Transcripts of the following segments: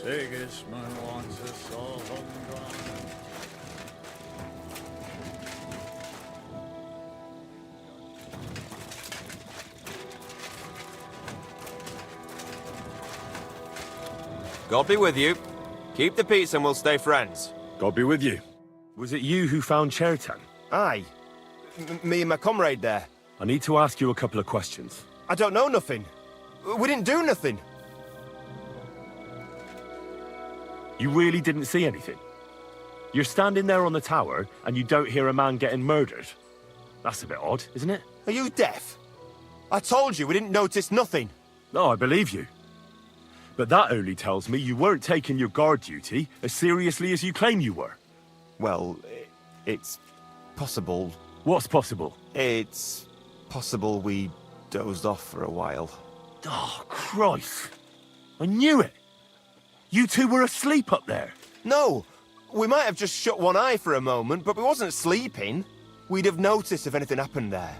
Sigismund wants us all undone. God be with you. Keep the peace and we'll stay friends. God be with you. Was it you who found Chertan? Aye. Me and my comrade there. I need to ask you a couple of questions. I don't know nothing. We didn't do nothing. You really didn't see anything? You're standing there on the tower and you don't hear a man getting murdered? That's a bit odd, isn't it? Are you deaf? I told you we didn't notice nothing. No, I believe you. But that only tells me you weren't taking your guard duty as seriously as you claim you were. Well, it's possible. What's possible? It's possible we dozed off for a while. Oh, Christ. I knew it. You two were asleep up there. No, we might have just shut one eye for a moment, but we wasn't sleeping. We'd have noticed if anything happened there.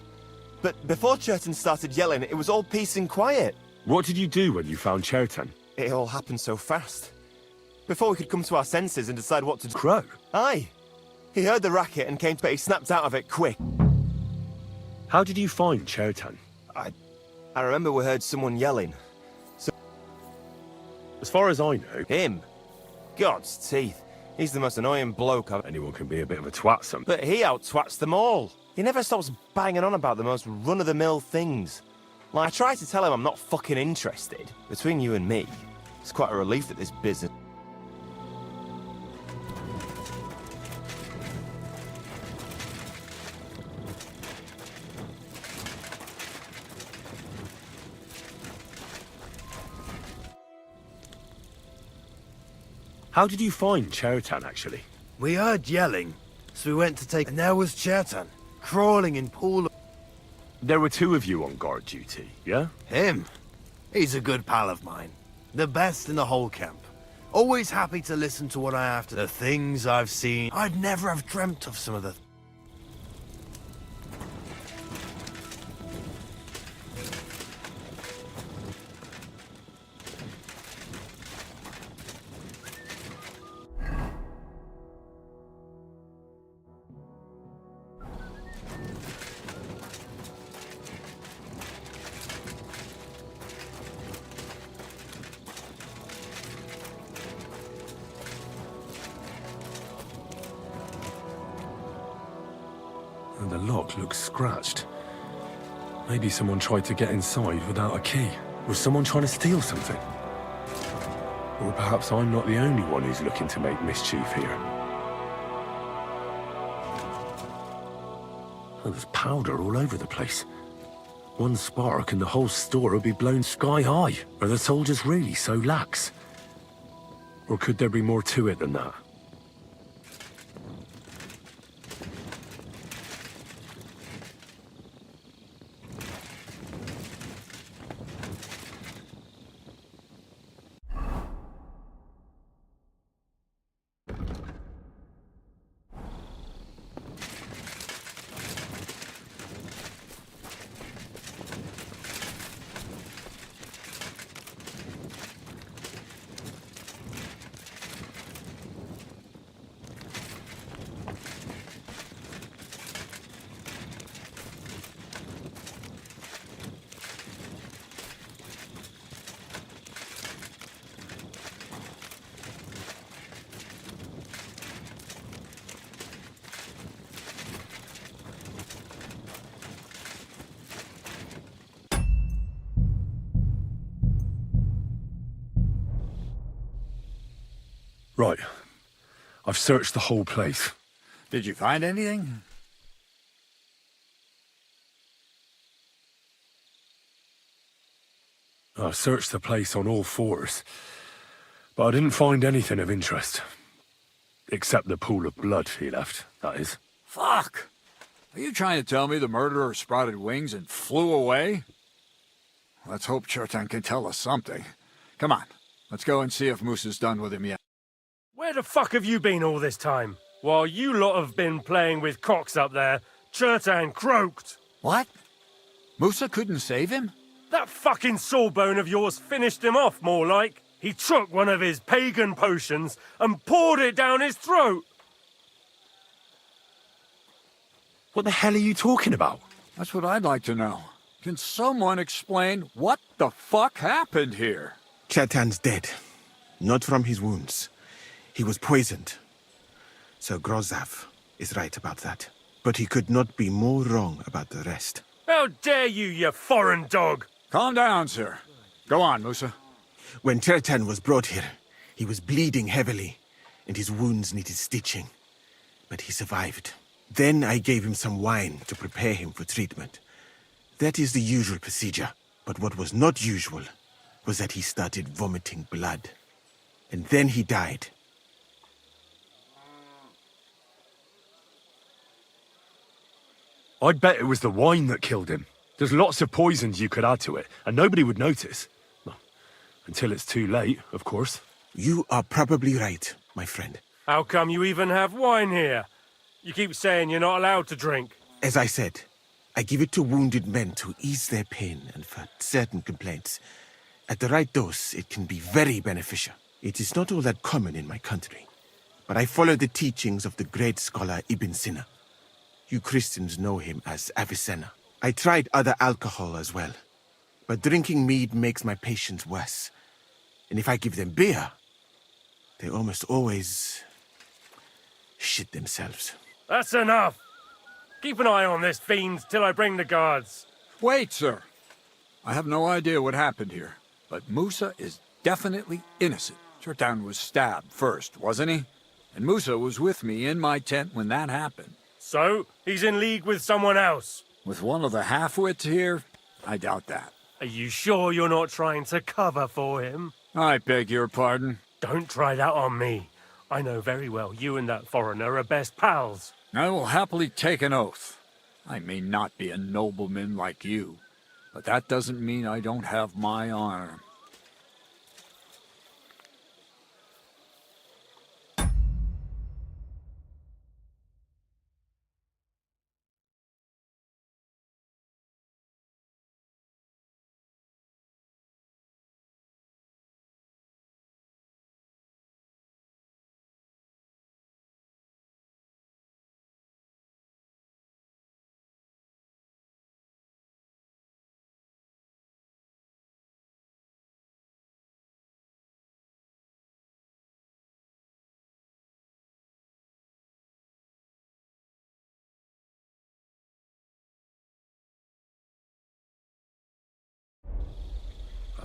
But before Chertan started yelling, it was all peace and quiet. What did you do when you found Chertan? It all happened so fast. Before we could come to our senses and decide what to do. Crow? Aye. He heard the racket and came to, but he snapped out of it quick. How did you find Chertan? I remember we heard someone yelling. As far as I know, Him? God's teeth. He's the most annoying bloke I've... anyone can be a bit of a twat some. But he out-twats them all. He never stops banging on about the most run-of-the-mill things. Like, I try to tell him I'm not fucking interested. Between you and me, it's quite a relief that this business... How did you find Chertan, actually? We heard yelling, so we went to take... And there was Chertan, crawling in pool... There were two of you on guard duty, yeah? Him? He's a good pal of mine. The best in the whole camp. Always happy to listen to what I have to... The things I've seen... I'd never have dreamt of some of the... And the lock looks scratched. Maybe someone tried to get inside without a key. Was someone trying to steal something? Or perhaps I'm not the only one who's looking to make mischief here. Oh, there's powder all over the place. One spark and the whole store would be blown sky high. Are the soldiers really so lax? Or could there be more to it than that? Right. I've searched the whole place. Did you find anything? I searched the place on all fours, but I didn't find anything of interest. Except the pool of blood he left, that is. Fuck! Are you trying to tell me the murderer sprouted wings and flew away? Let's hope Chertan can tell us something. Come on, let's go and see if Moose is done with him yet. Where the fuck have you been all this time? While you lot have been playing with cocks up there, Chertan croaked. What? Musa couldn't save him? That fucking sawbone of yours finished him off, more like. He took one of his pagan potions and poured it down his throat. What the hell are you talking about? That's what I'd like to know. Can someone explain what the fuck happened here? Chetan's dead. Not from his wounds. He was poisoned. Sir Grozav is right about that. But he could not be more wrong about the rest. How dare you, you foreign dog! Calm down, sir. Go on, Musa. When Chetan was brought here, he was bleeding heavily, and his wounds needed stitching. But he survived. Then I gave him some wine to prepare him for treatment. That is the usual procedure. But what was not usual was that he started vomiting blood. And then he died. I'd bet it was the wine that killed him. There's lots of poisons you could add to it, and nobody would notice. Well, until it's too late, of course. You are probably right, my friend. How come you even have wine here? You keep saying you're not allowed to drink. As I said, I give it to wounded men to ease their pain and for certain complaints. At the right dose, it can be very beneficial. It is not all that common in my country, but I follow the teachings of the great scholar Ibn Sina. You Christians know him as Avicenna. I tried other alcohol as well, but drinking mead makes my patients worse. And if I give them beer, they almost always shit themselves. That's enough. Keep an eye on this fiend till I bring the guards. Wait, sir. I have no idea what happened here, but Musa is definitely innocent. Chertan was stabbed first, wasn't he? And Musa was with me in my tent when that happened. So, he's in league with someone else. With one of the half-wits here, I doubt that. Are you sure you're not trying to cover for him? I beg your pardon. Don't try that on me. I know very well you and that foreigner are best pals. I will happily take an oath. I may not be a nobleman like you, but that doesn't mean I don't have my honor.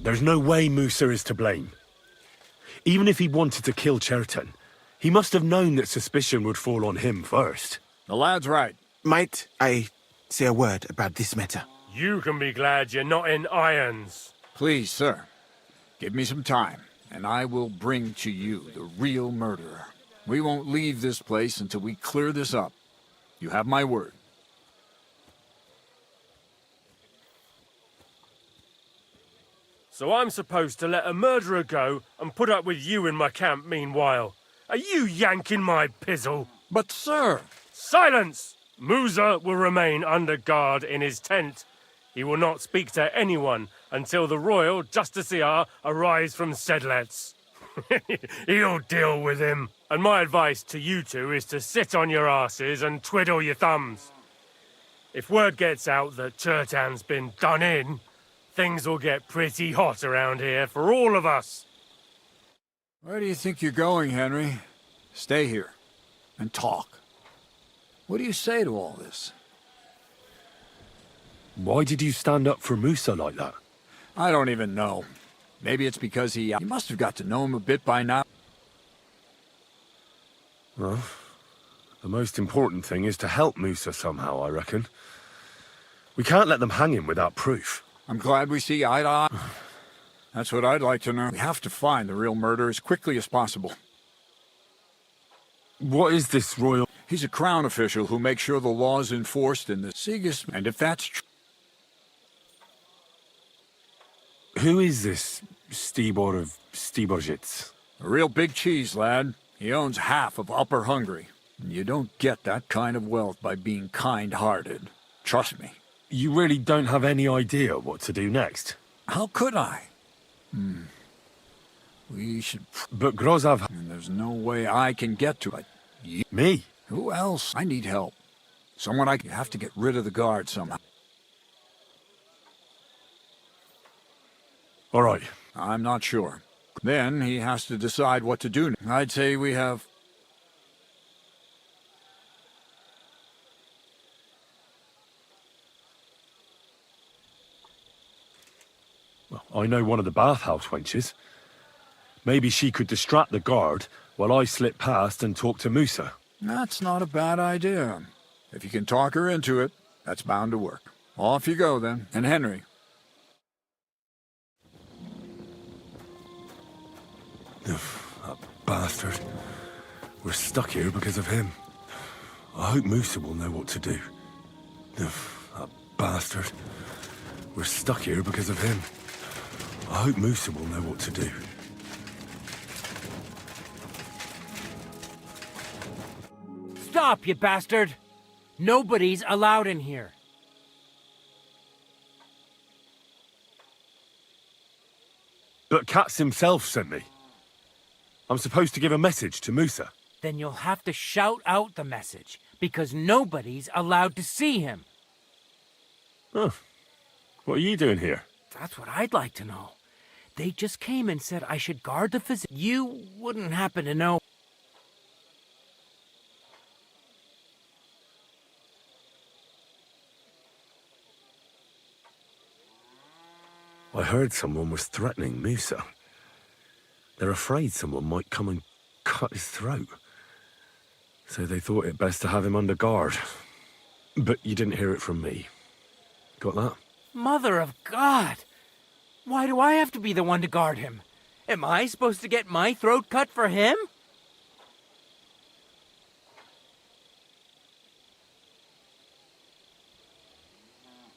There's no way Musa is to blame. Even if he wanted to kill Chertan, he must have known that suspicion would fall on him first. The lad's right. Might I say a word about this matter? You can be glad you're not in irons. Please, sir, give me some time, and I will bring to you the real murderer. We won't leave this place until we clear this up. You have my word. So I'm supposed to let a murderer go and put up with you in my camp meanwhile. Are you yanking my pizzle? But, sir... Silence! Musa will remain under guard in his tent. He will not speak to anyone until the royal justiciar arrives from Sedlets. He'll deal with him. And my advice to you two is to sit on your asses and twiddle your thumbs. If word gets out that Chertan's been done in, things will get pretty hot around here for all of us. Where do you think you're going, Henry? Stay here and talk. What do you say to all this? Why did you stand up for Musa like that? I don't even know. Maybe it's because you must have got to know him a bit by now. Well, the most important thing is to help Musa somehow, I reckon. We can't let them hang him without proof. I'm glad we see eye to eye. That's what I'd like to know. We have to find the real murderer as quickly as possible. What is this royal... He's a crown official who makes sure the law is enforced in the Sigismund. And if that's true... Who is this Stibor of Stiborgitz? A real big cheese, lad. He owns half of Upper Hungary. And you don't get that kind of wealth by being kind-hearted. Trust me. You really don't have any idea what to do next? How could I? We should... But Grozov... And there's no way I can get to it. Me? Who else? I need help. Someone I have to get rid of the guard somehow. All right. I'm not sure. Then he has to decide what to do. I'd say we have... Well, I know one of the bathhouse wenches. Maybe she could distract the guard while I slip past and talk to Musa. That's not a bad idea. If you can talk her into it, that's bound to work. Off you go, then. And Henry. That bastard. We're stuck here because of him. I hope Musa will know what to do. That bastard. We're stuck here because of him. I hope Musa will know what to do. Stop, you bastard! Nobody's allowed in here. But Katz himself sent me. I'm supposed to give a message to Musa. Then you'll have to shout out the message, because nobody's allowed to see him. Huh. What are you doing here? That's what I'd like to know. They just came and said I should guard the physician. You wouldn't happen to know. I heard someone was threatening Musa. They're afraid someone might come and cut his throat. So they thought it best to have him under guard. But you didn't hear it from me. Got that? Mother of God! Why do I have to be the one to guard him? Am I supposed to get my throat cut for him?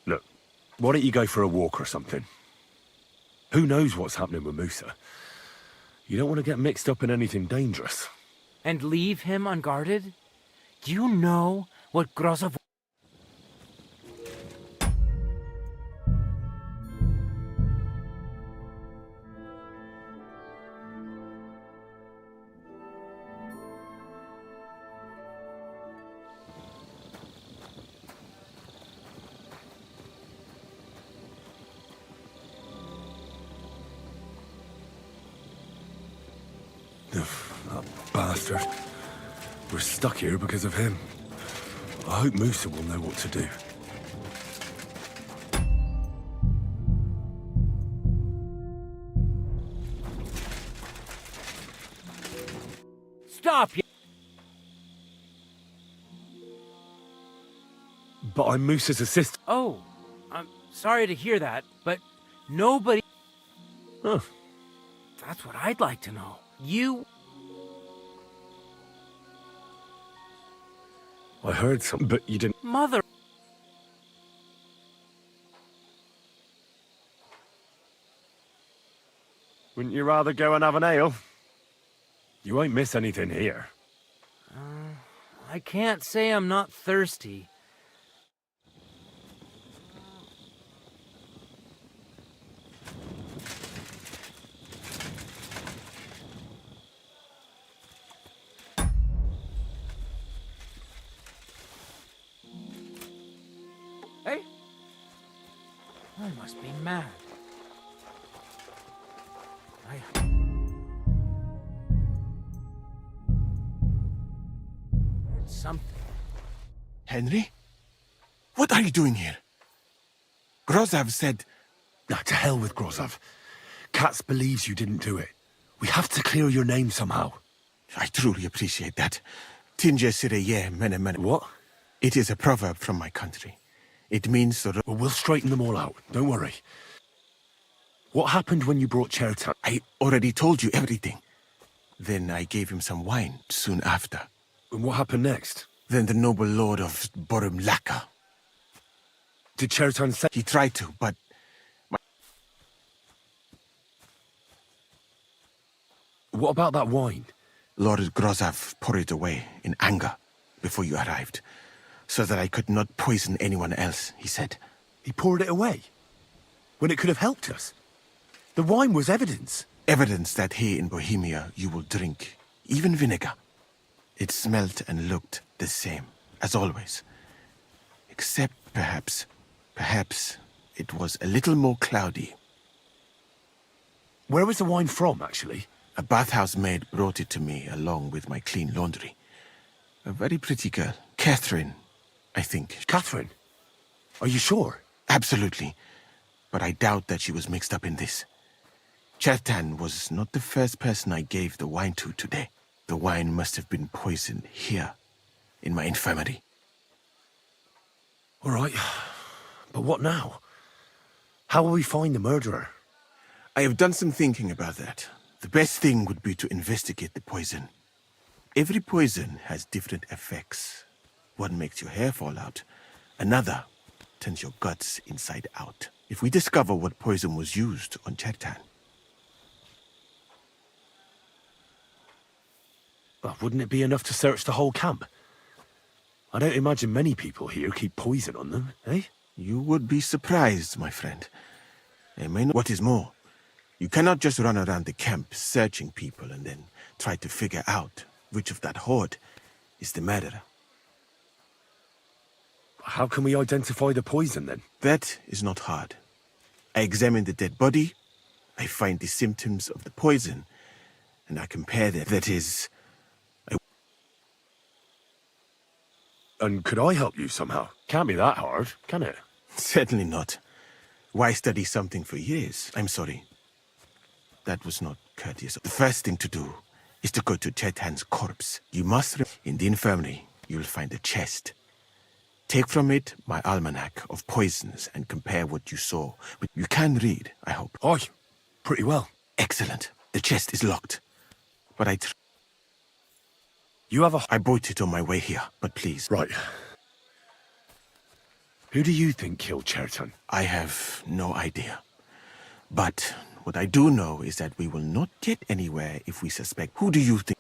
Look, why don't you go for a walk or something? Who knows what's happening with Musa? You don't want to get mixed up in anything dangerous. And leave him unguarded? Do you know what Grozov... That bastard. We're stuck here because of him. I hope Musa will know what to do. Stop, you... But I'm Musa's assistant. Oh, I'm sorry to hear that, but nobody... Huh. That's what I'd like to know. You... I heard some, but you didn't... Mother... Wouldn't you rather go and have an ale? You won't miss anything here. I can't say I'm not thirsty. Hey? I must be mad. Something. Henry? What are you doing here? Grozov said... Nah, to hell with Grozov. Katz believes you didn't do it. We have to clear your name somehow. I truly appreciate that. Tinge sireye mene mene. What? It is a proverb from my country. It means... Well, we'll straighten them all out. Don't worry. What happened when you brought Chertan? I already told you everything. Then I gave him some wine soon after. And what happened next? Then the noble lord of Borum Laka. Did Chertan say... He tried to, but... What about that wine? Lord Grozov poured it away in anger before you arrived, so that I could not poison anyone else, he said. He poured it away? When it could have helped us? The wine was evidence. Evidence that here in Bohemia you will drink, even vinegar. It smelt and looked the same, as always. Except perhaps it was a little more cloudy. Where was the wine from, actually? A bathhouse maid brought it to me along with my clean laundry. A very pretty girl. Catherine, I think. Catherine? Are you sure? Absolutely. But I doubt that she was mixed up in this. Chertan was not the first person I gave the wine to today. The wine must have been poisoned here, in my infirmary. All right. But what now? How will we find the murderer? I have done some thinking about that. The best thing would be to investigate the poison. Every poison has different effects. One makes your hair fall out. Another turns your guts inside out. If we discover what poison was used on Chertan, Well, wouldn't it be enough to search the whole camp? I don't imagine many people here keep poison on them, eh? you would be surprised, my friend. I may not. What is more, you cannot just run around the camp searching people and then try to figure out which of that horde is the murderer. How can we identify the poison, then? That is not hard. I examine the dead body, I find the symptoms of the poison, and I compare them. That is... And could I help you somehow? Can't be that hard, can it? Certainly not. Why study something for years? I'm sorry. That was not courteous. The first thing to do is to go to Chertan's corpse. You must... In the infirmary, you'll find a chest. Take from it my almanac of poisons and compare what you saw. But you can read, I hope. Aye, pretty well. Excellent. The chest is locked. But You have a... I bought it on my way here, but please. Right. Who do you think killed Chertan? I have no idea. But what I do know is that we will not get anywhere if we suspect. Who do you think?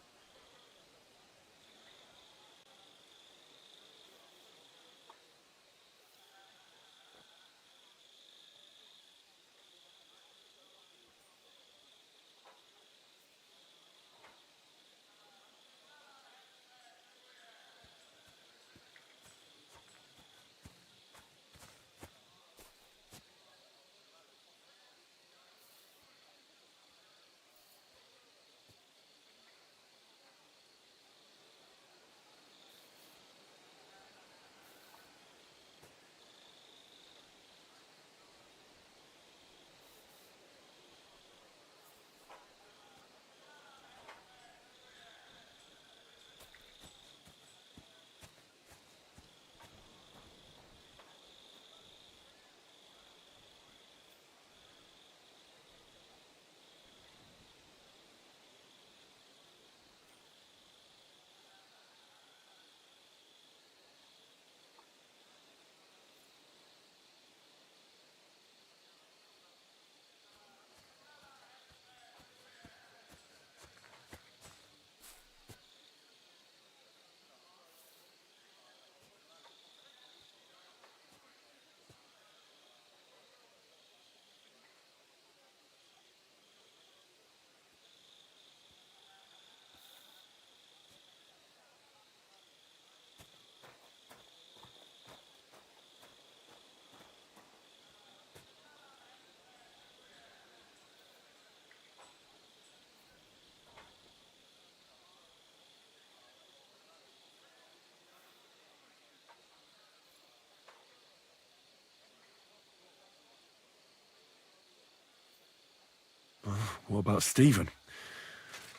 What about Stephen?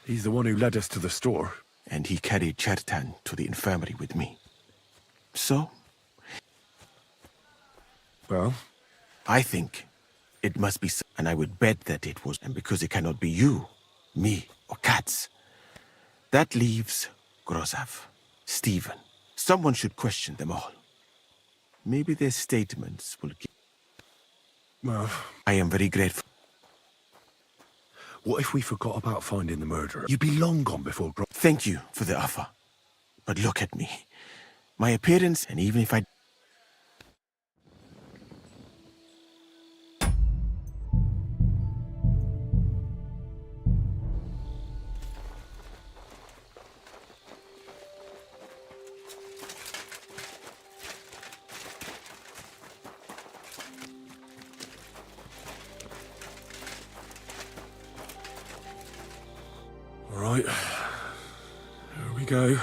He's the one who led us to the store. And he carried Chertan to the infirmary with me. So? Well? I think it must be so, and I would bet that it was, and because it cannot be you, me, or Katz. That leaves Grozav, Stephen. Someone should question them all. Maybe their statements will give... Well... I am very grateful. What if we forgot about finding the murderer? You'd be long gone before... Thank you for the offer. But look at me. My appearance, and even if I... Right. Here we go.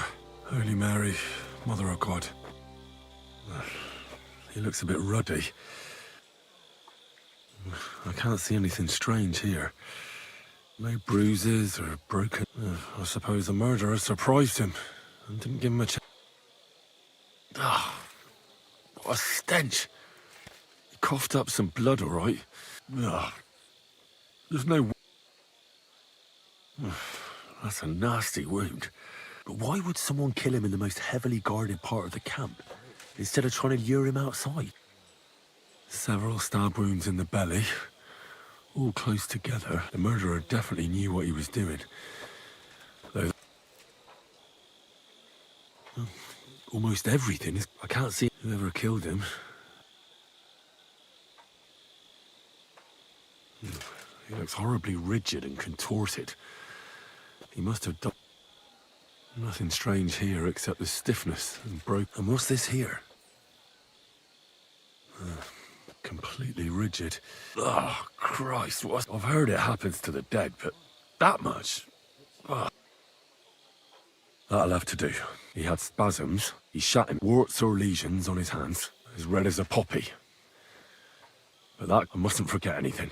Holy Mary, Mother of God. He looks a bit ruddy. I can't see anything strange here. No bruises or broken... I suppose the murderer surprised him and didn't give him a chance. Ah, what a stench. He coughed up some blood, all right. Ugh. There's no... That's a nasty wound. But why would someone kill him in the most heavily guarded part of the camp, instead of trying to lure him outside? Several stab wounds in the belly, all close together. The murderer definitely knew what he was doing. Though... almost everything is... I can't see whoever killed him. He looks horribly rigid and contorted. He must have done... Nothing strange here except the stiffness and broke... And what's this here? Completely rigid. Oh, Christ, what... I've heard it happens to the dead, but that much? Oh. That'll have to do. He had spasms. He shat him. Warts or lesions on his hands, as red as a poppy. But that... I mustn't forget anything.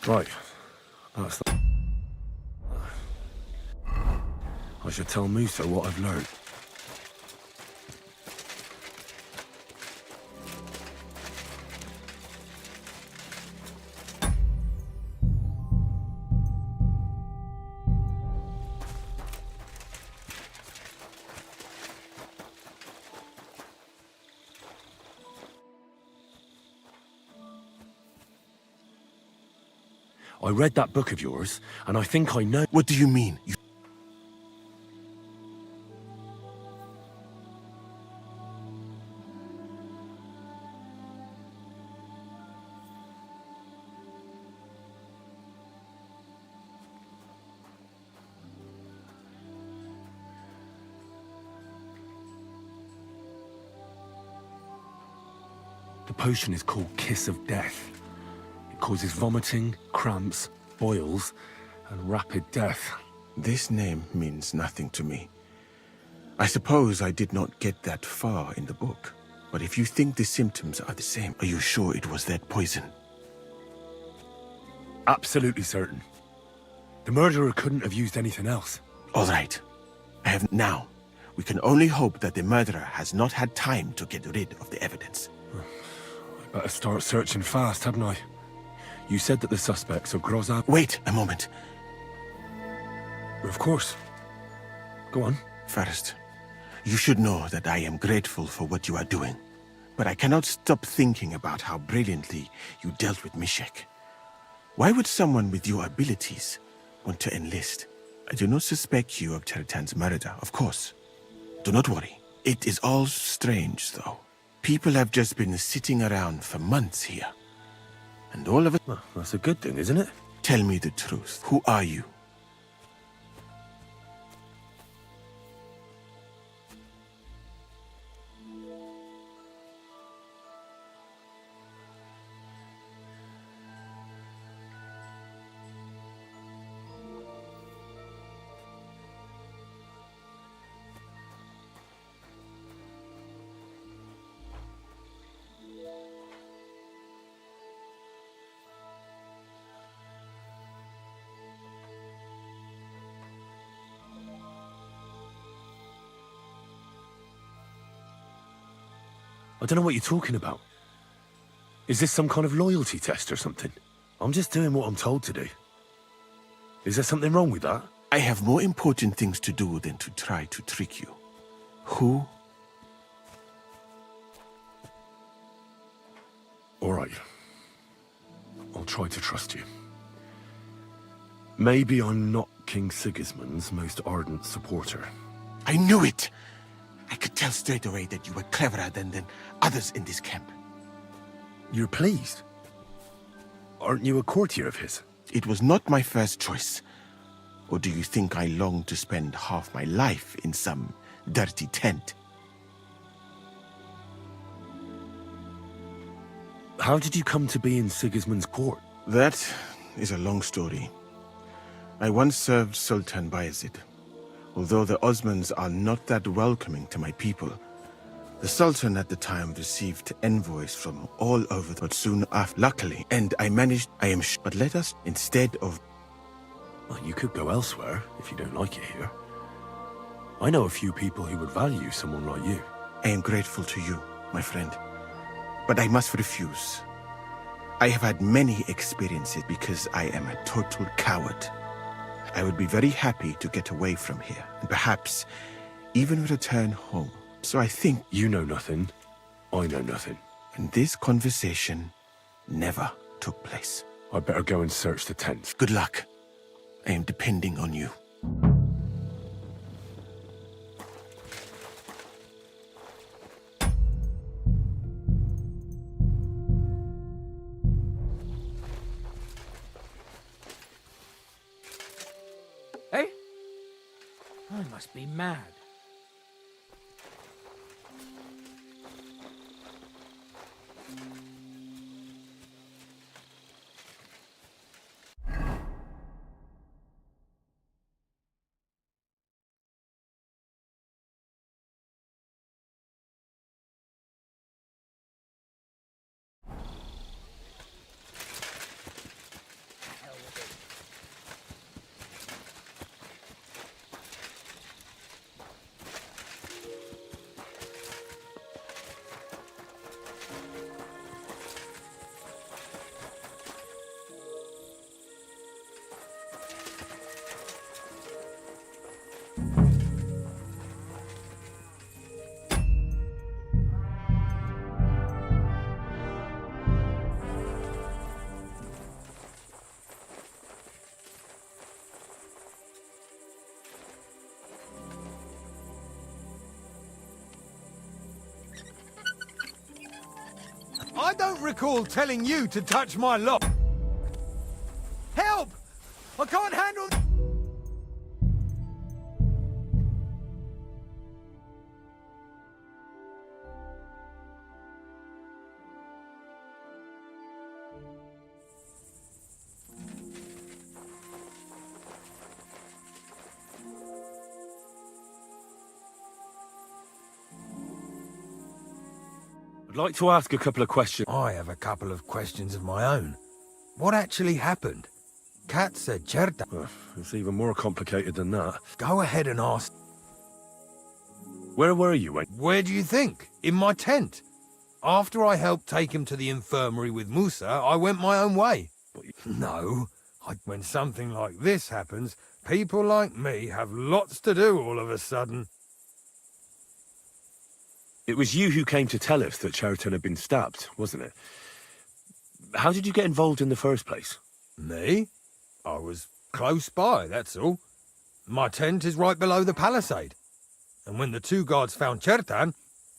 Right. That's the... I should tell Musa what I've learned. I read that book of yours, and I think I know... What do you mean? You... The potion is called Kiss of Death. It causes vomiting, cramps, boils, and rapid death. This name means nothing to me. I suppose I did not get that far in the book. But if you think the symptoms are the same, are you sure it was that poison? Absolutely certain. The murderer couldn't have used anything else. All right. I have now. We can only hope that the murderer has not had time to get rid of the evidence. I better start searching fast, hadn't I? You said that the suspects are Grozab... Wait a moment. Of course. Go on. First, you should know that I am grateful for what you are doing. But I cannot stop thinking about how brilliantly you dealt with Mishek. Why would someone with your abilities want to enlist? I do not suspect you of Tertan's murder, of course. Do not worry. It is all strange, though. People have just been sitting around for months here. And all of it... Well, that's a good thing, isn't it? Tell me the truth. Who are you? I don't know what you're talking about. Is this some kind of loyalty test or something? I'm just doing what I'm told to do. Is there something wrong with that? I have more important things to do than to try to trick you. Who? All right. I'll try to trust you. Maybe I'm not King Sigismund's most ardent supporter. I knew it! I could tell straight away that you were cleverer than others in this camp. You're pleased? Aren't you a courtier of his? It was not my first choice. Or do you think I long to spend half my life in some dirty tent? How did you come to be in Sigismund's court? That is a long story. I once served Sultan Bayezid. Although the Osmans are not that welcoming to my people, the Sultan at the time received envoys from all over, but soon after, luckily, and I managed, but let us, instead of... Well, you could go elsewhere if you don't like it here. I know a few people who would value someone like you. I am grateful to you, my friend. But I must refuse. I have had many experiences because I am a total coward. I would be very happy to get away from here, and perhaps even return home. So I think... You know nothing. I know nothing. And this conversation never took place. I better go and search the tents. Good luck. I am depending on you. Hey? I must be mad. I don't recall telling you to touch my lock. Help! I can't handle... I'd like to ask a couple of questions. I have a couple of questions of my own. What actually happened? Kat said Cherta. It's even more complicated than that. Go ahead and ask. Where were you when... Where do you think? In my tent. After I helped take him to the infirmary with Musa, I went my own way. No. When something like this happens, people like me have lots to do all of a sudden. It was you who came to tell us that Cheriton had been stabbed, wasn't it? How did you get involved in the first place? Me? I was close by, that's all. My tent is right below the palisade. And when the two guards found Chertan,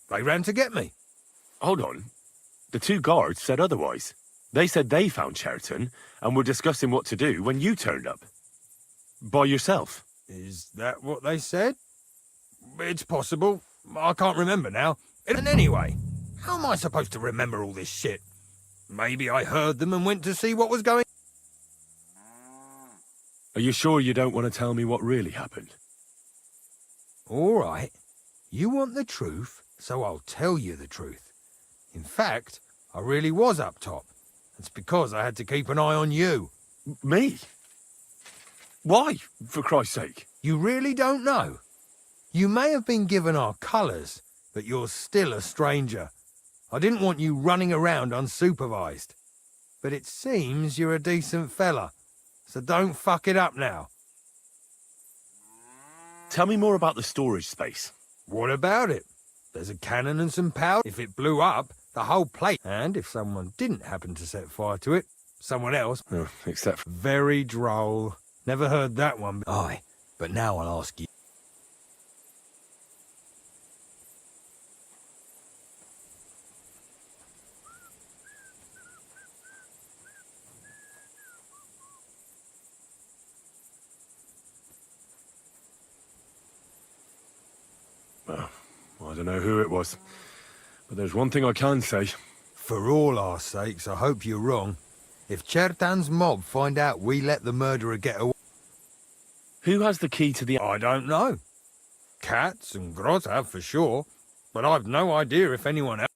they ran to get me. Hold on. The two guards said otherwise. They said they found Cheriton and were discussing what to do when you turned up. By yourself. Is that what they said? It's possible. I can't remember now. And anyway, how am I supposed to remember all this shit? Maybe I heard them and went to see what was going... Are you sure you don't want to tell me what really happened? All right. You want the truth, so I'll tell you the truth. In fact, I really was up top. It's because I had to keep an eye on you. Me? Why, for Christ's sake? You really don't know? You may have been given our colours, but you're still a stranger. I didn't want you running around unsupervised. But it seems you're a decent fella, so don't fuck it up now. Tell me more about the storage space. What about it? There's a cannon and some powder. If it blew up, the whole place. And if someone didn't happen to set fire to it, someone else. Oh, except for... Very droll. Never heard that one. Aye, but now I'll ask you. Well, I don't know who it was, but there's one thing I can say. For all our sakes, I hope you're wrong. If Chertan's mob find out we let the murderer get away... Who has the key to the... I don't know. Cats and Groz have for sure, but I've no idea if anyone else...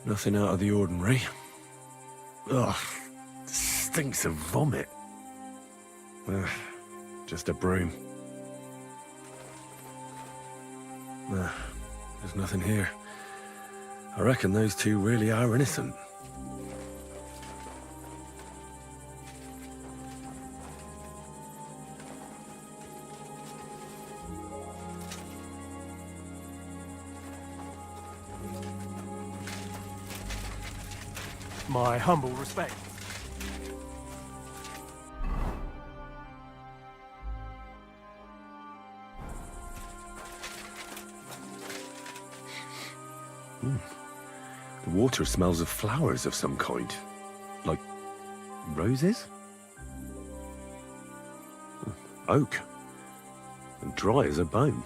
Nothing out of the ordinary. Ugh, stinks of vomit. Ugh, just a broom. There's nothing here. I reckon those two really are innocent. My humble respect. The water smells of flowers of some kind. Like roses? Oak. And dry as a bone.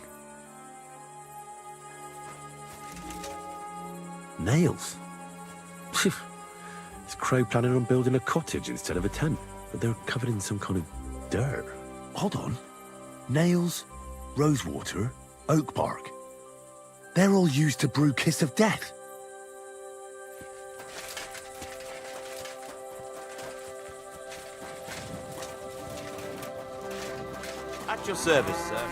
Nails. Is Crow planning on building a cottage instead of a tent? But they're covered in some kind of dirt. Hold on. Nails, rosewater, oak bark. They're all used to brew Kiss of Death. At your service, sir.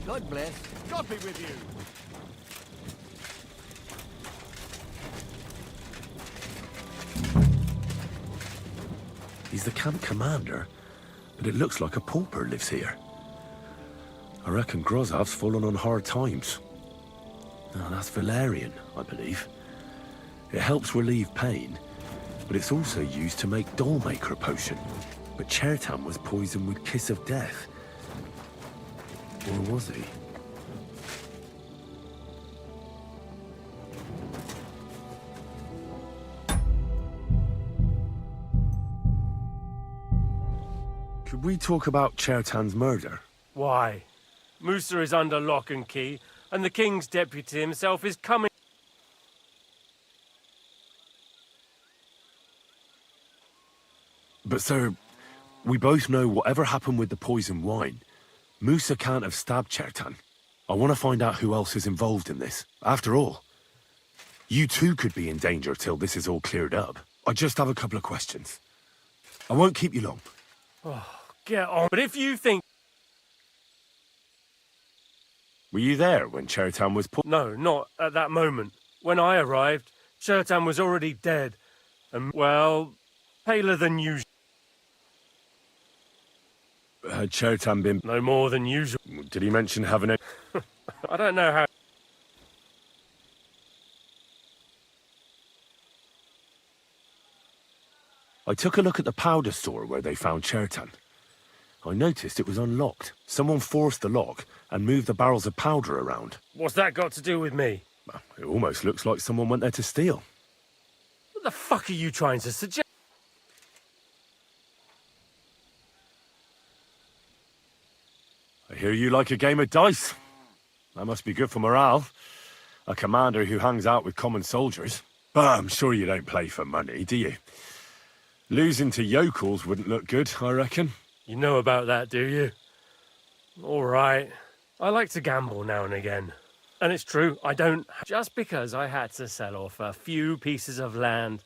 God bless. God be with you. He's the camp commander, but it looks like a pauper lives here. I reckon Grozov's fallen on hard times. Oh, that's valerian, I believe. It helps relieve pain, but it's also used to make Dollmaker potion. But Chertan was poisoned with Kiss of Death. Or was he? Could we talk about Chertan's murder? Why? Musa is under lock and key, and the king's deputy himself is coming. But sir, we both know whatever happened with the poison wine, Musa can't have stabbed Chertan. I want to find out who else is involved in this. After all, you too could be in danger till this is all cleared up. I just have a couple of questions. I won't keep you long. Oh, get on. But if you think... Were you there when Chertan was put? No, not at that moment. When I arrived, Chertan was already dead. And, well, paler than usual. Had Chertan been... No more than usual. Did he mention having a... I don't know how... I took a look at the powder store where they found Chertan. I noticed it was unlocked. Someone forced the lock and moved the barrels of powder around. What's that got to do with me? Well, it almost looks like someone went there to steal. What the fuck are you trying to suggest? I hear you like a game of dice. That must be good for morale. A commander who hangs out with common soldiers. But I'm sure you don't play for money, do you? Losing to yokels wouldn't look good, I reckon. You know about that, do you? All right. I like to gamble now and again. And it's true, I don't. Just because I had to sell off a few pieces of land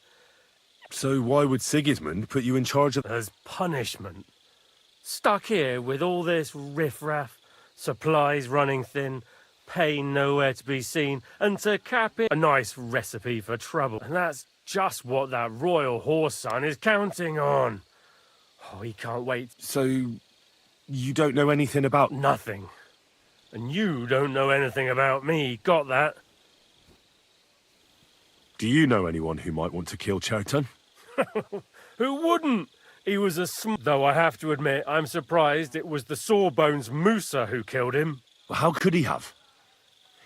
So why would Sigismund put you in charge of... as punishment. Stuck here with all this riffraff, supplies running thin, pay nowhere to be seen, and to cap it, a nice recipe for trouble. And that's just what that royal horse son is counting on. Oh, he can't wait. So you don't know anything about... Nothing. And you don't know anything about me. Got that? Do you know anyone who might want to kill Chertan? Who wouldn't? He was Though I have to admit, I'm surprised it was the Sawbones Musa who killed him. Well, how could he have?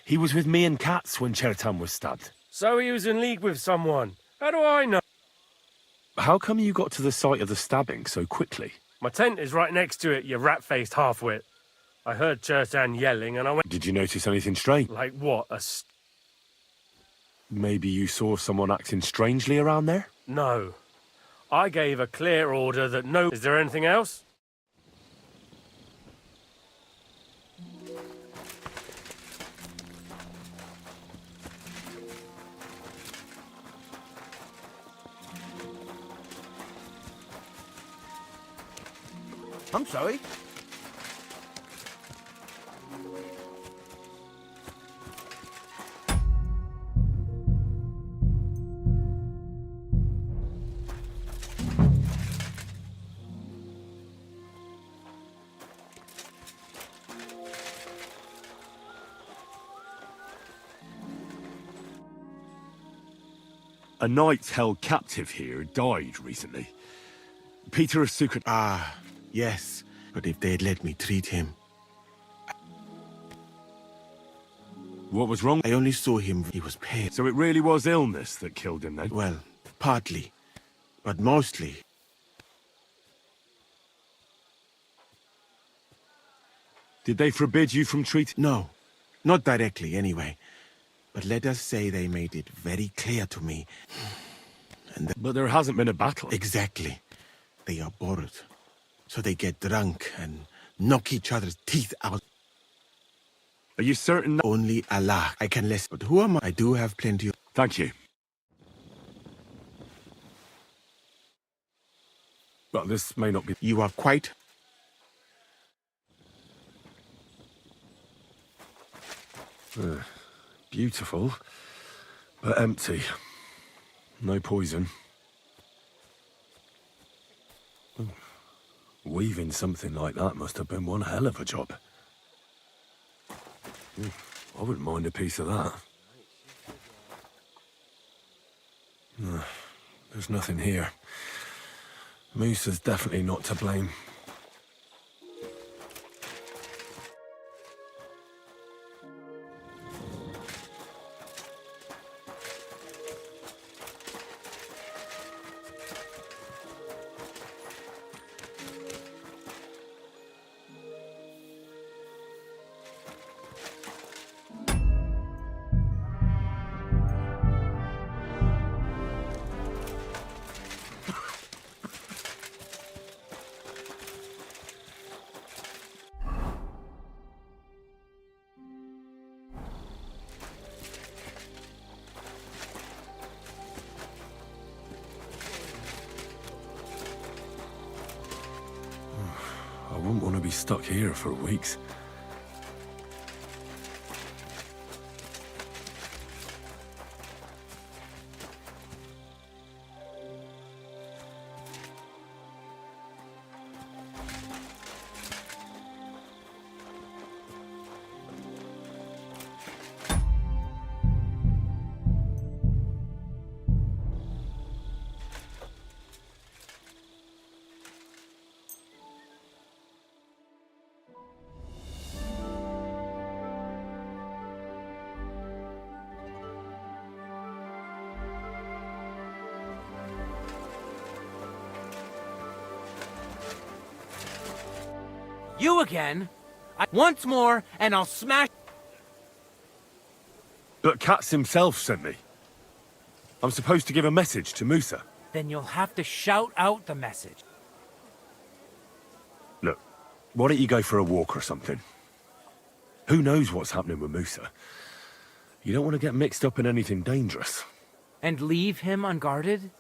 He was with me and Katz when Chertan was stabbed. So he was in league with someone. How do I know? How come you got to the site of the stabbing so quickly? My tent is right next to it, you rat-faced half-wit. I heard Chertan yelling and I went... Did you notice anything strange? Like what? Maybe you saw someone acting strangely around there? No. I gave a clear order that no... Is there anything else? I'm sorry. A knight held captive here died recently. Peter of Succoth. Ah, yes. But if they'd let me treat him... What was wrong? I only saw him... He was pale. So it really was illness that killed him then? Well, partly. But mostly... Did they forbid you from treating... No. Not directly, anyway. But let us say they made it very clear to me. But there hasn't been a battle. Exactly. They are bored. So they get drunk and knock each other's teeth out. Are you certain that... Only Allah. I can listen. But who am I? I do have plenty of... Thank you. Well, this may not be... You are quite... Beautiful, but empty. No poison. Weaving something like that must have been one hell of a job. I wouldn't mind a piece of that. There's nothing here. Musa's definitely not to blame. I wouldn't want to be stuck here for weeks. You again? Once more, and I'll smash... But Katz himself sent me. I'm supposed to give a message to Musa. Then you'll have to shout out the message. Look, why don't you go for a walk or something? Who knows what's happening with Musa? You don't want to get mixed up in anything dangerous. And leave him unguarded?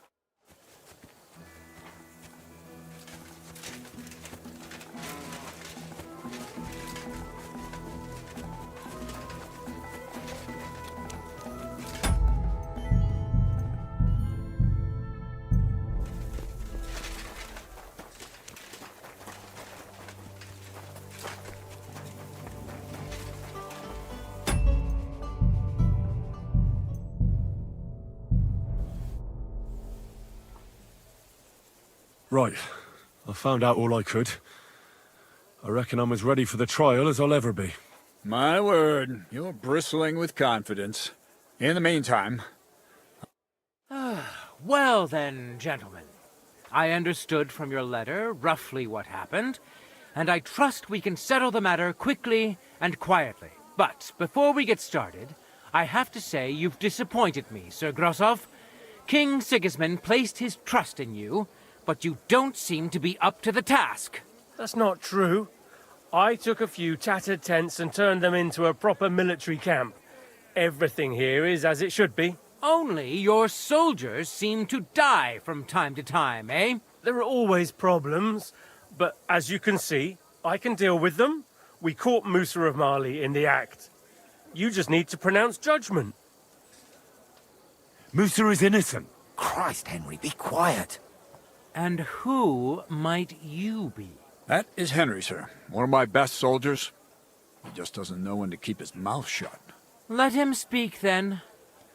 Right. I found out all I could. I reckon I'm as ready for the trial as I'll ever be. My word, you're bristling with confidence. In the meantime... Well then, gentlemen. I understood from your letter roughly what happened, and I trust we can settle the matter quickly and quietly. But before we get started, I have to say you've disappointed me, Sir Grosov. King Sigismund placed his trust in you, but you don't seem to be up to the task. That's not true. I took a few tattered tents and turned them into a proper military camp. Everything here is as it should be. Only your soldiers seem to die from time to time, eh? There are always problems, but as you can see, I can deal with them. We caught Musa of Mali in the act. You just need to pronounce judgment. Musa is innocent. Christ, Henry, be quiet. And who might you be? That is Henry, sir. One of my best soldiers. He just doesn't know when to keep his mouth shut. Let him speak, then.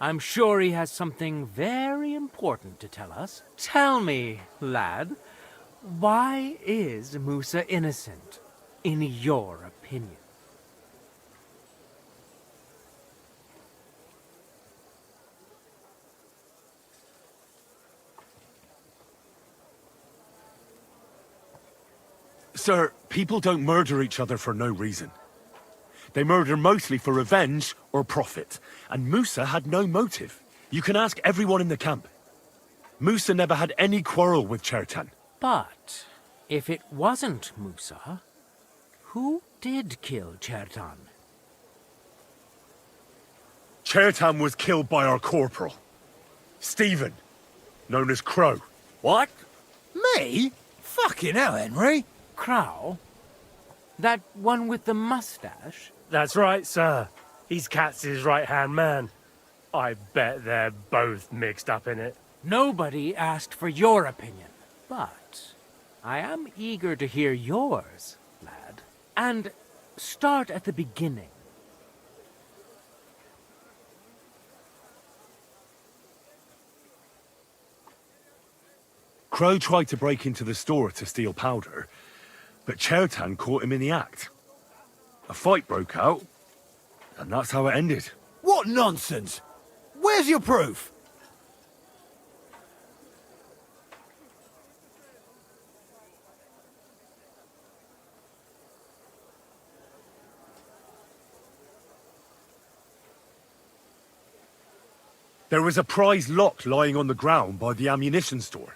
I'm sure he has something very important to tell us. Tell me, lad, why is Musa innocent, in your opinion? Sir, people don't murder each other for no reason. They murder mostly for revenge or profit. And Musa had no motive. You can ask everyone in the camp. Musa never had any quarrel with Chertan. But if it wasn't Musa, who did kill Chertan? Chertan was killed by our corporal, Stephen, known as Crow. What? Me? Fucking hell, Henry. Crow? That one with the mustache? That's right, sir. He's Katz's right-hand man. I bet they're both mixed up in it. Nobody asked for your opinion, but I am eager to hear yours, lad. And start at the beginning. Crow tried to break into the store to steal powder, but Chertan caught him in the act. A fight broke out, and that's how it ended. What nonsense! Where's your proof? There was a prize lock lying on the ground by the ammunition store.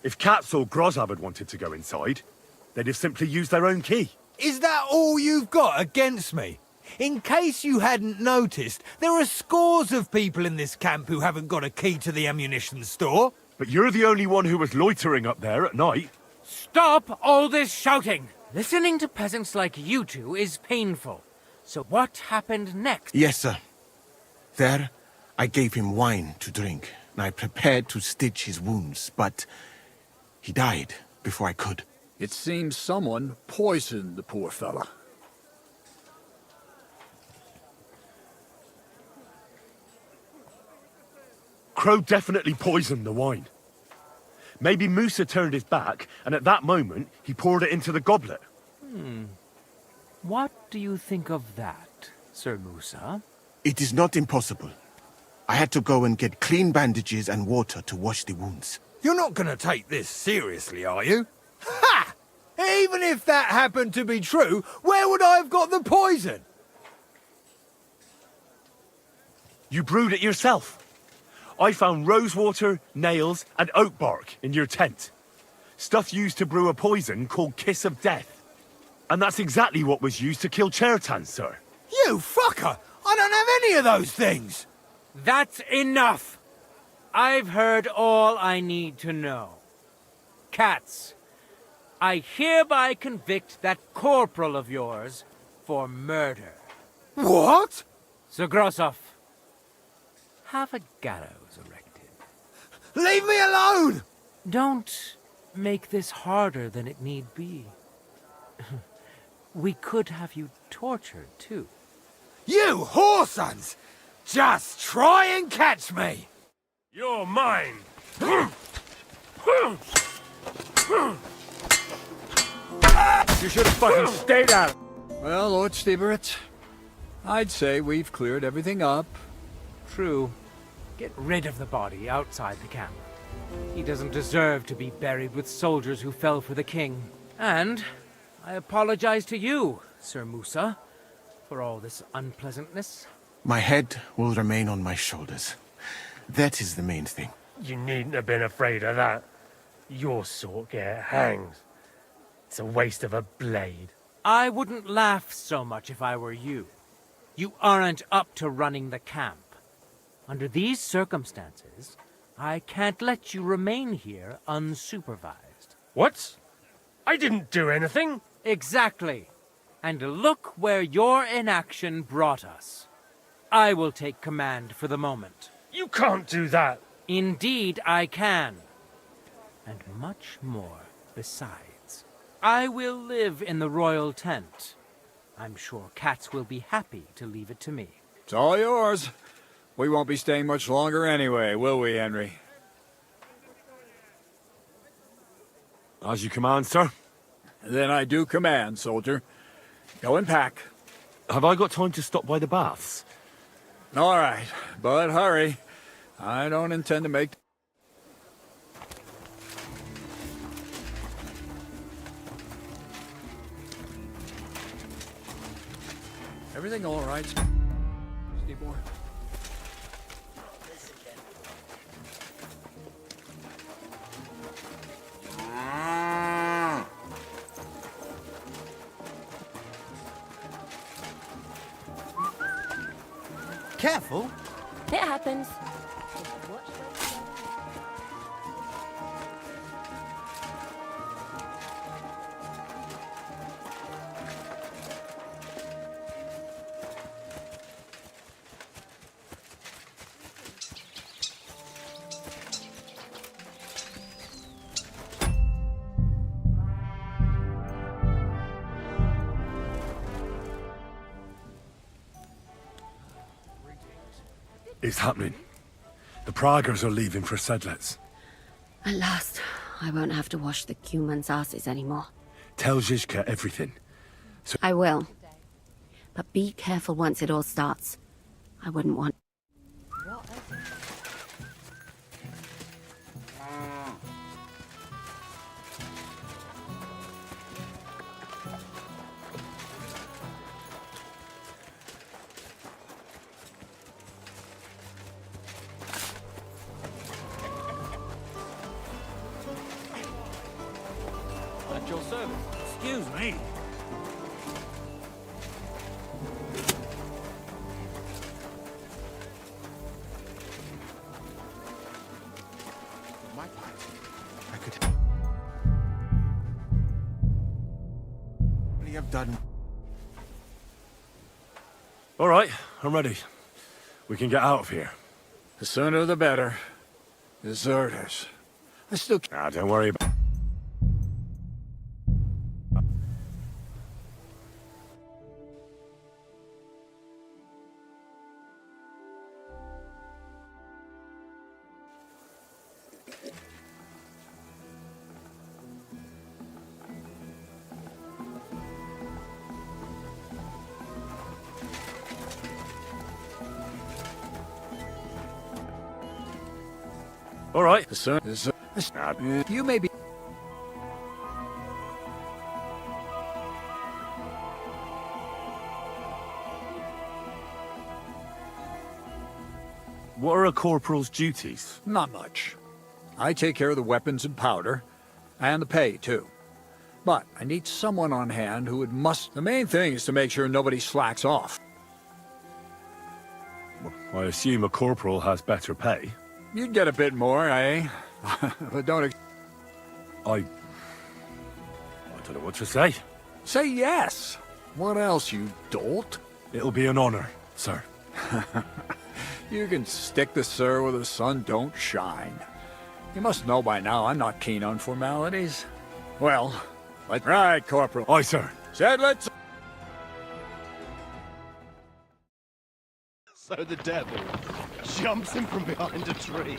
If Katz or Grozab had wanted to go inside, they'd have simply used their own key. Is that all you've got against me? In case you hadn't noticed, there are scores of people in this camp who haven't got a key to the ammunition store. But you're the only one who was loitering up there at night. Stop all this shouting! Listening to peasants like you two is painful. So what happened next? Yes, sir. There, I gave him wine to drink, and I prepared to stitch his wounds, but he died before I could. It seems someone poisoned the poor fella. Crow definitely poisoned the wine. Maybe Musa turned his back, and at that moment, he poured it into the goblet. What do you think of that, Sir Musa? It is not impossible. I had to go and get clean bandages and water to wash the wounds. You're not going to take this seriously, are you? Ha! Even if that happened to be true, where would I have got the poison? You brewed it yourself. I found rosewater, nails, and oak bark in your tent. Stuff used to brew a poison called Kiss of Death. And that's exactly what was used to kill Chertan, sir. You fucker! I don't have any of those things! That's enough! I've heard all I need to know. Cats, I hereby convict that corporal of yours for murder. What? Sir Grossoff, have a gallows erected. Leave me alone! Don't make this harder than it need be. We could have you tortured, too. You whoresons! Just try and catch me! You're mine! You should have fucking stayed out. Well, Lord Stieberitz, I'd say we've cleared everything up. True. Get rid of the body outside the camp. He doesn't deserve to be buried with soldiers who fell for the king. And I apologize to you, Sir Musa, for all this unpleasantness. My head will remain on my shoulders. That is the main thing. You needn't have been afraid of that. Your sort get hanged. It's a waste of a blade. I wouldn't laugh so much if I were you. You aren't up to running the camp. Under these circumstances, I can't let you remain here unsupervised. What? I didn't do anything. Exactly. And look where your inaction brought us. I will take command for the moment. You can't do that. Indeed, I can. And much more besides. I will live in the royal tent. I'm sure Cats will be happy to leave it to me. It's all yours. We won't be staying much longer anyway, will we, Henry? As you command, sir. Then I do command, soldier. Go and pack. Have I got time to stop by the baths? All right, but hurry. I don't intend to make... Everything all right, Steve boy? Careful. It happens. It's happening. The Praggers are leaving for Sedlets. At last, I won't have to wash the Cumans' asses anymore. Tell Zizka everything. I will. But be careful once it all starts. I wouldn't want... At your service. Excuse me. My part, I could have done. All right, I'm ready. We can get out of here. The sooner the better. Deserters. I still can't... Ah, don't worry about... All right. You may be... What are a corporal's duties? Not much. I take care of the weapons and powder, and the pay, too. But I need someone on hand who would must... The main thing is to make sure nobody slacks off. I assume a corporal has better pay. You'd get a bit more, eh? But don't... I don't know what to say. Say yes! What else, you dolt? It'll be an honor, sir. You can stick the sir where the sun don't shine. You must know by now I'm not keen on formalities. Well, right, Corporal. Aye, sir. Said let's... So the devil jumps him from behind a tree.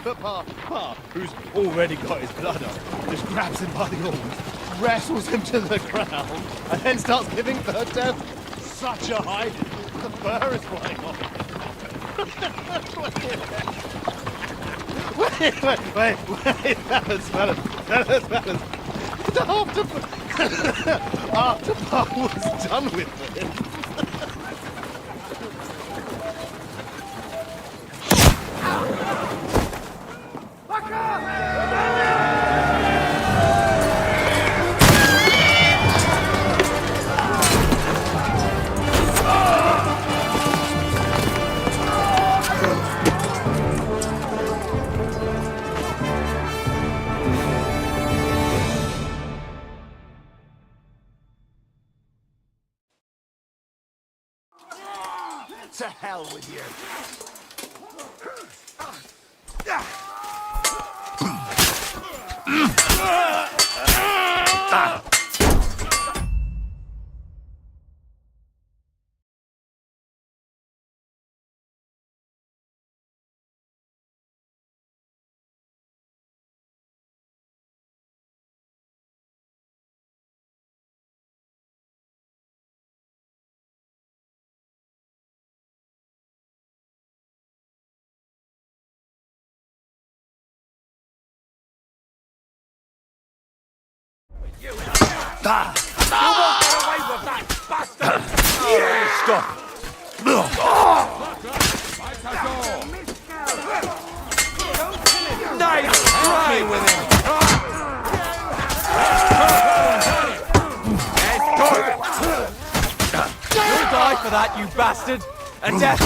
But Pa, who's already got his blood up, just grabs him by the horns, wrestles him to the ground, and then starts giving the devil such a hiding. The fur is flying off. Wait, fellas. After Pa was done with him, To hell with you. For that, you bastard! And death!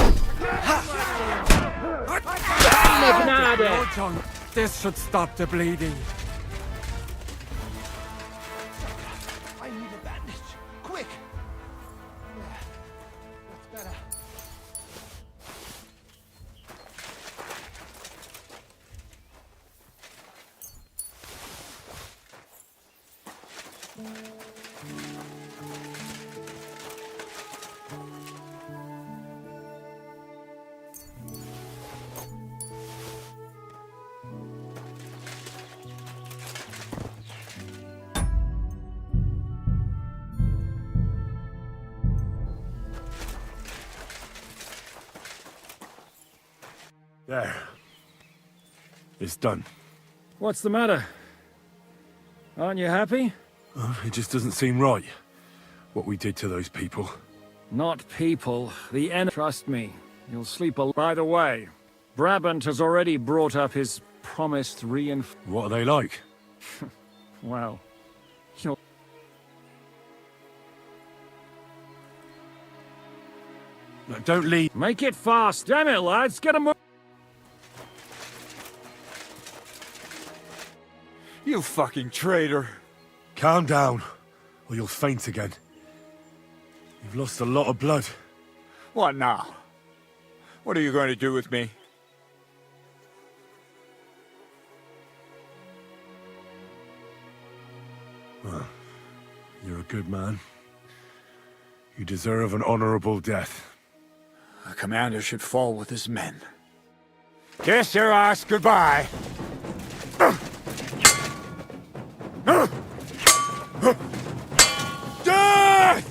This should stop the bleeding. I need a bandage. Quick! That's better. There. It's done. What's the matter? Aren't you happy? It just doesn't seem right, what we did to those people. Not people. The enemy. Trust me. You'll sleep a... By the way, Brabant has already brought up his promised reinforcements. What are they like? Well, you'll... No, don't leave. Make it fast. Damn it, lads. Get a move. You fucking traitor. Calm down, or you'll faint again. You've lost a lot of blood. What now? What are you going to do with me? Well, you're a good man. You deserve an honorable death. A commander should fall with his men. Kiss your ass goodbye. Death!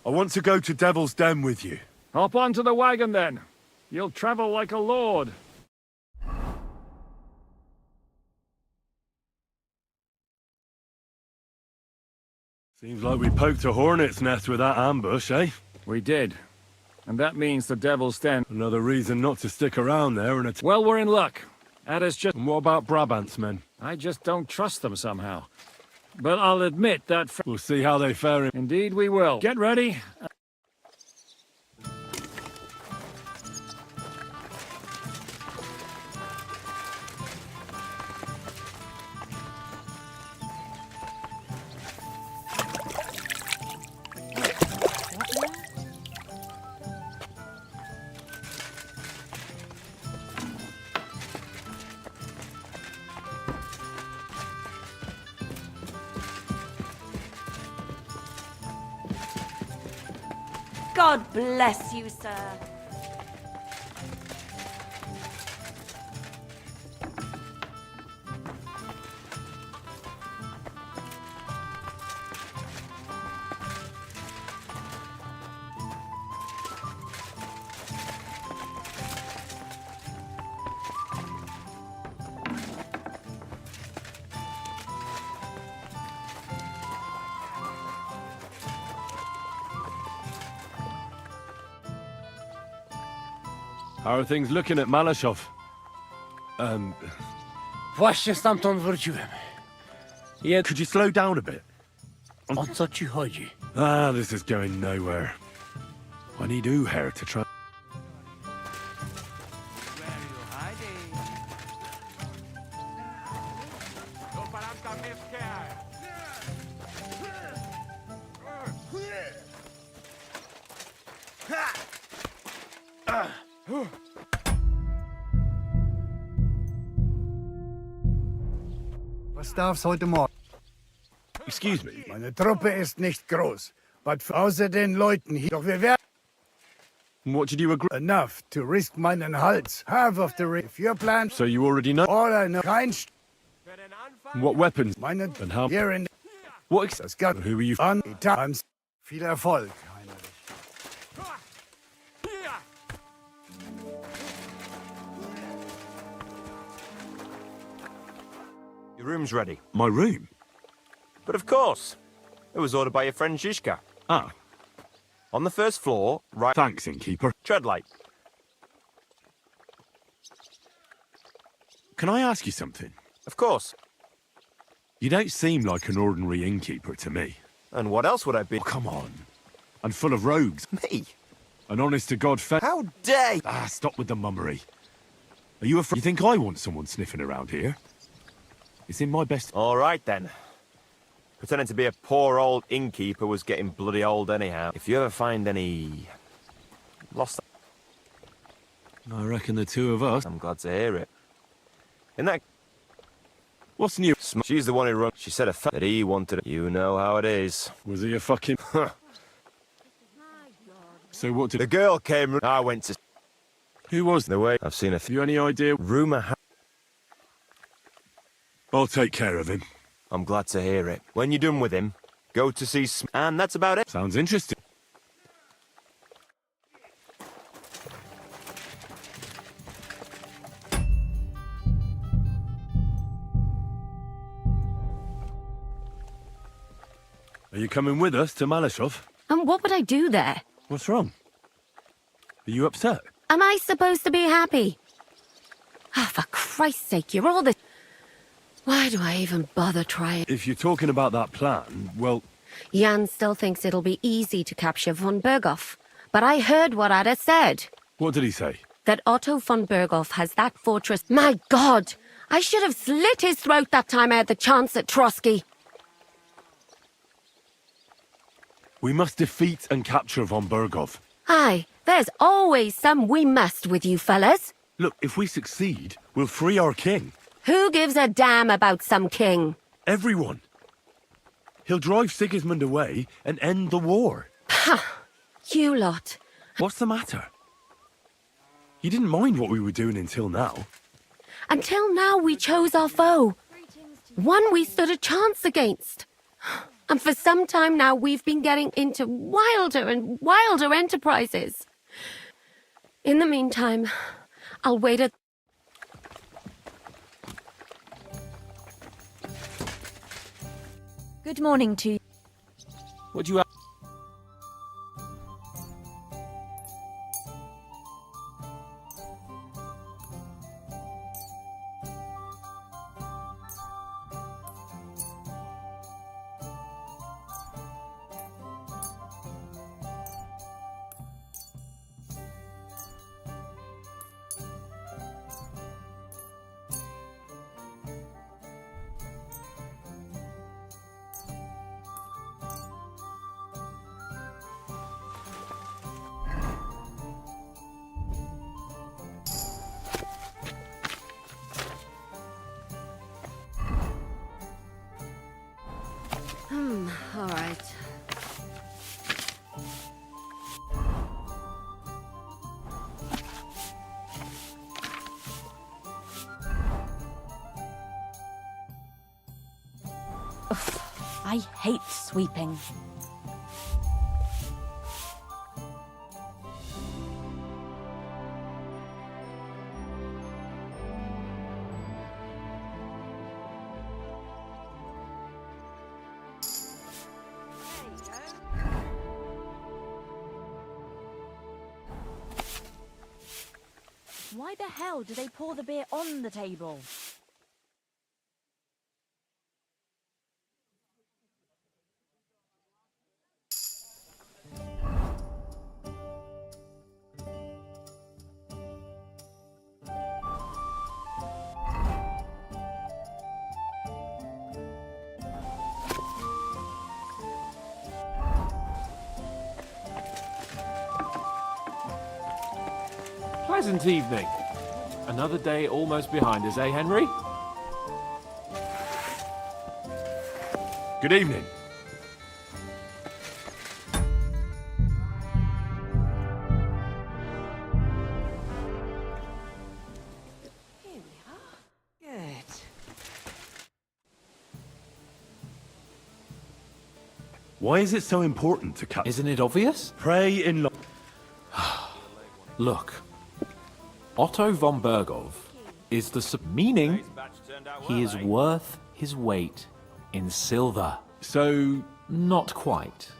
I want to go to Devil's Den with you. Hop onto the wagon then. You'll travel like a lord. Seems like we poked a hornet's nest with that ambush, eh? We did. And that means the Devil's Den. Another reason not to stick around there and Well, we're in luck. Ada's just... And what about Brabant's men? I just don't trust them somehow. But I'll admit that... We'll see how they fare in... Indeed we will. Get ready. God bless you, sir. How are things looking at Malashov? Właśnie stamtąd wróciłem. Could you slow down a bit? O co ci chodzi? Ah, this is going nowhere. I need Uher to try... Was darf's heute Morgen? Excuse me? Meine Truppe ist nicht groß, but außer den Leuten hier. Doch wir werden What did you agree? enough to risk meinen Hals. Half of the if your plan. So you already know? All I know. Kein What weapons? Meine And how? hier in What das Gat. Who are you? An times. Viel Erfolg, Heinrich. Your room's ready. My room? But of course. It was ordered by your friend Zizka. Ah, On the first floor, right... thanks, innkeeper. Treadlight. Can I ask you something? Of course. You don't seem like an ordinary innkeeper to me. And what else would I be? Oh, come on. And full of rogues. Me? An honest-to-God How dare you? Ah, stop with the mummery. Are you afraid? You think I want someone sniffing around here? It's in my best... All right, then. Pretending to be a poor old innkeeper was getting bloody old anyhow. If you ever find any... lost... I reckon the two of us... I'm glad to hear it. In that... What's new? She's the one who run... She said that he wanted it. You know how it is. Was he a fucking... So what did... The girl came... I went to... Who was... The way... I've seen a... You any idea? Rumour I'll take care of him. I'm glad to hear it. When you're done with him, go to see and that's about it. Sounds interesting. Are you coming with us to Malashov? And what would I do there? What's wrong? Are you upset? Am I supposed to be happy? Ah, for Christ's sake, you're all the... Why do I even bother trying? If you're talking about that plan, well... Jan still thinks it'll be easy to capture von Berghoff. But I heard what Ada said. What did he say? That Otto von Berghoff has that fortress... My God! I should have slit his throat that time I had the chance at Trotsky. We must defeat and capture von Berghoff. Aye, there's always some we must with you fellas. Look, if we succeed, we'll free our king. Who gives a damn about some king? Everyone. He'll drive Sigismund away and end the war. Ha! You lot. What's the matter? You didn't mind what we were doing until now. Until now we chose our foe. One we stood a chance against. And for some time now, we've been getting into wilder and wilder enterprises. In the meantime, I'll wait at... Good morning to you. What do you... all right. I hate sweeping. Why the hell do they pour the beer on the table? Pleasant evening. Another day almost behind us, eh, Henry? Good evening. Here we are. Good. Why is it so important to cut? Isn't it obvious? Pray in lo- Look. Otto von Berghof is the meaning he is worth his weight in silver. So, not quite.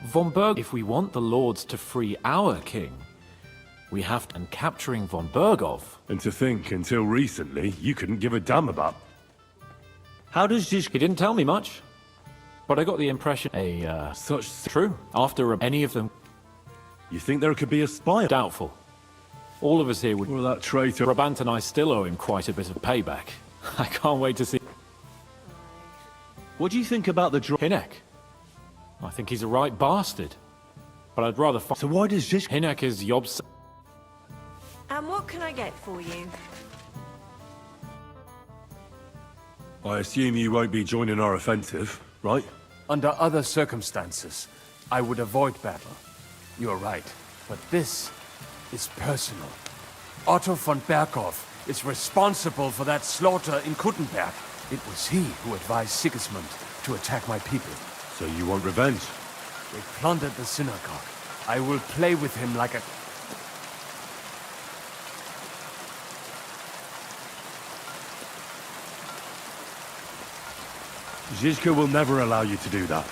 Von Berg, if we want the lords to free our king, we have to, and capturing von Berghof. And to think, until recently, you couldn't give a damn about. How does this... He didn't tell me much, but I got the impression Such... true. After any of them... You think there could be a spy? Doubtful. All of us here would... Well, that traitor... Brabant and I still owe him quite a bit of payback. I can't wait to see... What do you think about the Hinek. I think he's a right bastard. But I'd rather fight... So why does this... Hinek is Yob's... And what can I get for you? I assume you won't be joining our offensive, right? Under other circumstances, I would avoid battle. You're right. But this is personal. Otto von Berghof is responsible for that slaughter in Kuttenberg. It was he who advised Sigismund to attack my people. So you want revenge? They plundered the synagogue. I will play with him like a... Zizka will never allow you to do that.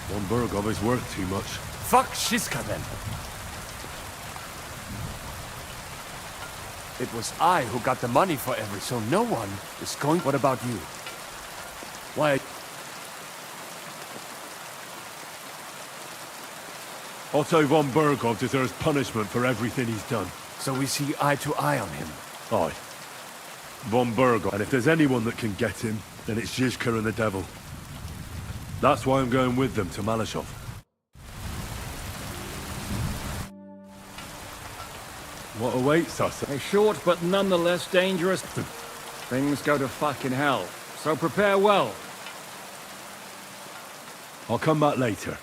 Von Berghof is worth too much. Fuck Shiska then. It was I who got the money for every, so no one is going... What about you? Why... Otto von Berghof deserves punishment for everything he's done. So we see eye to eye on him. Aye. Von Berghof. And if there's anyone that can get him, then it's Zizka and the devil. That's why I'm going with them to Malashov. What awaits us? A short but nonetheless dangerous... Things go to fucking hell. So prepare well. I'll come back later.